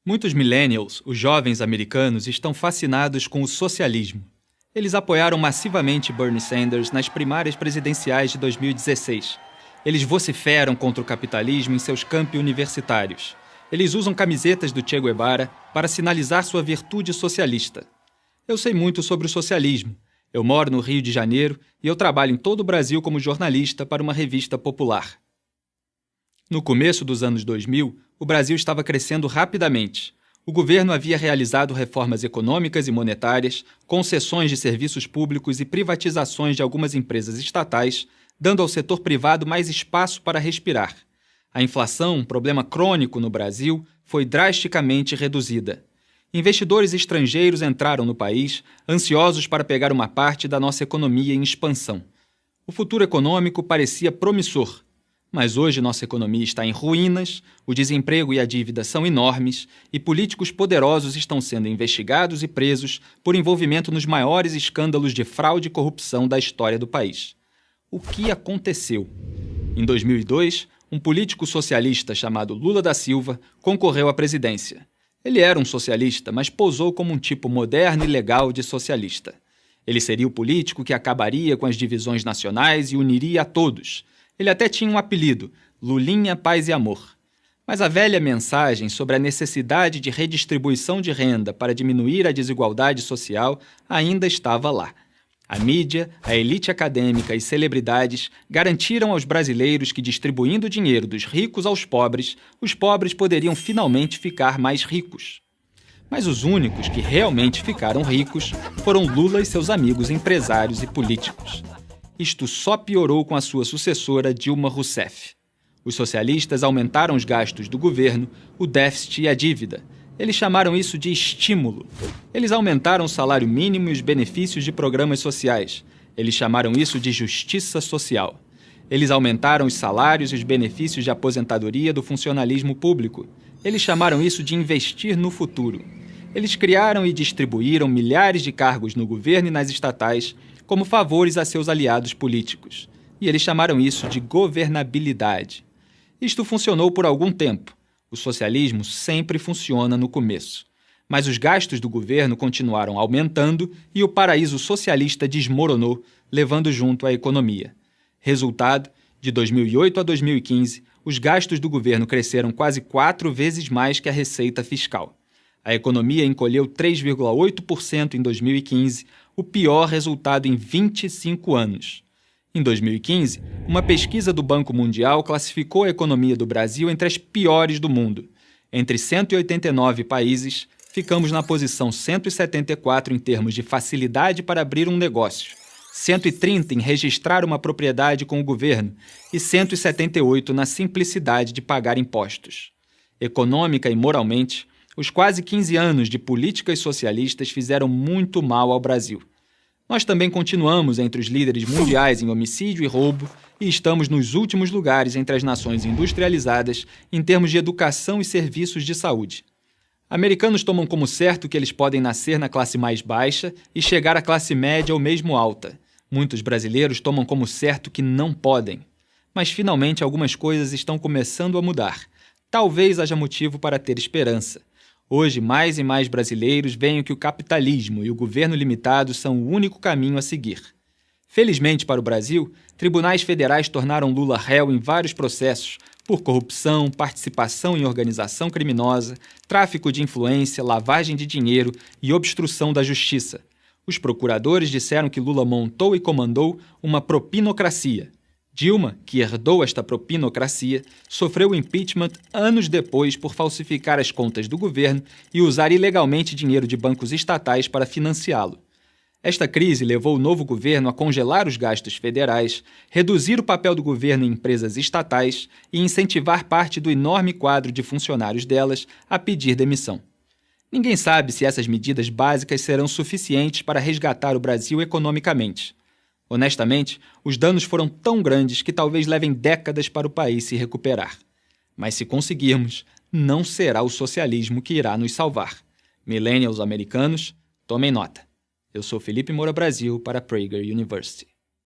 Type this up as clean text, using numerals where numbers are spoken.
Muitos millennials, os jovens americanos, estão fascinados com o socialismo. Eles apoiaram massivamente Bernie Sanders nas primárias presidenciais de 2016. Eles vociferam contra o capitalismo em seus campi universitários. Eles usam camisetas do Che Guevara para sinalizar sua virtude socialista. Eu sei muito sobre o socialismo. Eu moro no Rio de Janeiro e eu trabalho em todo o Brasil como jornalista para uma revista popular. No começo dos anos 2000, o Brasil estava crescendo rapidamente. O governo havia realizado reformas econômicas e monetárias, concessões de serviços públicos e privatizações de algumas empresas estatais, dando ao setor privado mais espaço para respirar. A inflação, um problema crônico no Brasil, foi drasticamente reduzida. Investidores estrangeiros entraram no país, ansiosos para pegar uma parte da nossa economia em expansão. O futuro econômico parecia promissor. Mas hoje nossa economia está em ruínas, o desemprego e a dívida são enormes e políticos poderosos estão sendo investigados e presos por envolvimento nos maiores escândalos de fraude e corrupção da história do país. O que aconteceu? Em 2002, um político socialista chamado Lula da Silva concorreu à presidência. Ele era um socialista, mas posou como um tipo moderno e legal de socialista. Ele seria o político que acabaria com as divisões nacionais e uniria a todos. Ele até tinha um apelido, Lulinha, Paz e Amor. Mas a velha mensagem sobre a necessidade de redistribuição de renda para diminuir a desigualdade social ainda estava lá. A mídia, a elite acadêmica e celebridades garantiram aos brasileiros que, distribuindo o dinheiro dos ricos aos pobres, os pobres poderiam finalmente ficar mais ricos. Mas os únicos que realmente ficaram ricos foram Lula e seus amigos empresários e políticos. Isto só piorou com a sua sucessora Dilma Rousseff. Os socialistas aumentaram os gastos do governo, o déficit e a dívida. Eles chamaram isso de estímulo. Eles aumentaram o salário mínimo e os benefícios de programas sociais. Eles chamaram isso de justiça social. Eles aumentaram os salários e os benefícios de aposentadoria do funcionalismo público. Eles chamaram isso de investir no futuro. Eles criaram e distribuíram milhares de cargos no governo e nas estatais como favores a seus aliados políticos. E eles chamaram isso de governabilidade. Isto funcionou por algum tempo. O socialismo sempre funciona no começo. Mas os gastos do governo continuaram aumentando e o paraíso socialista desmoronou, levando junto a economia. Resultado, de 2008 a 2015, os gastos do governo cresceram quase 4 vezes mais que a receita fiscal. A economia encolheu 3,8% em 2015, o pior resultado em 25 anos. Em 2015, uma pesquisa do Banco Mundial classificou a economia do Brasil entre as piores do mundo. Entre 189 países, ficamos na posição 174 em termos de facilidade para abrir um negócio, 130 em registrar uma propriedade com o governo e 178 na simplicidade de pagar impostos. Econômica e moralmente, os quase 15 anos de políticas socialistas fizeram muito mal ao Brasil. Nós também continuamos entre os líderes mundiais em homicídio e roubo e estamos nos últimos lugares entre as nações industrializadas em termos de educação e serviços de saúde. Americanos tomam como certo que eles podem nascer na classe mais baixa e chegar à classe média ou mesmo alta. Muitos brasileiros tomam como certo que não podem. Mas finalmente algumas coisas estão começando a mudar. Talvez haja motivo para ter esperança. Hoje, mais e mais brasileiros veem que o capitalismo e o governo limitado são o único caminho a seguir. Felizmente para o Brasil, tribunais federais tornaram Lula réu em vários processos por corrupção, participação em organização criminosa, tráfico de influência, lavagem de dinheiro e obstrução da justiça. Os procuradores disseram que Lula montou e comandou uma propinocracia. Dilma, que herdou esta propinocracia, sofreu o impeachment anos depois por falsificar as contas do governo e usar ilegalmente dinheiro de bancos estatais para financiá-lo. Esta crise levou o novo governo a congelar os gastos federais, reduzir o papel do governo em empresas estatais e incentivar parte do enorme quadro de funcionários delas a pedir demissão. Ninguém sabe se essas medidas básicas serão suficientes para resgatar o Brasil economicamente. Honestamente, os danos foram tão grandes que talvez levem décadas para o país se recuperar. Mas se conseguirmos, não será o socialismo que irá nos salvar. Millennials americanos, tomem nota. Eu sou Felipe Moura Brasil para Prager University.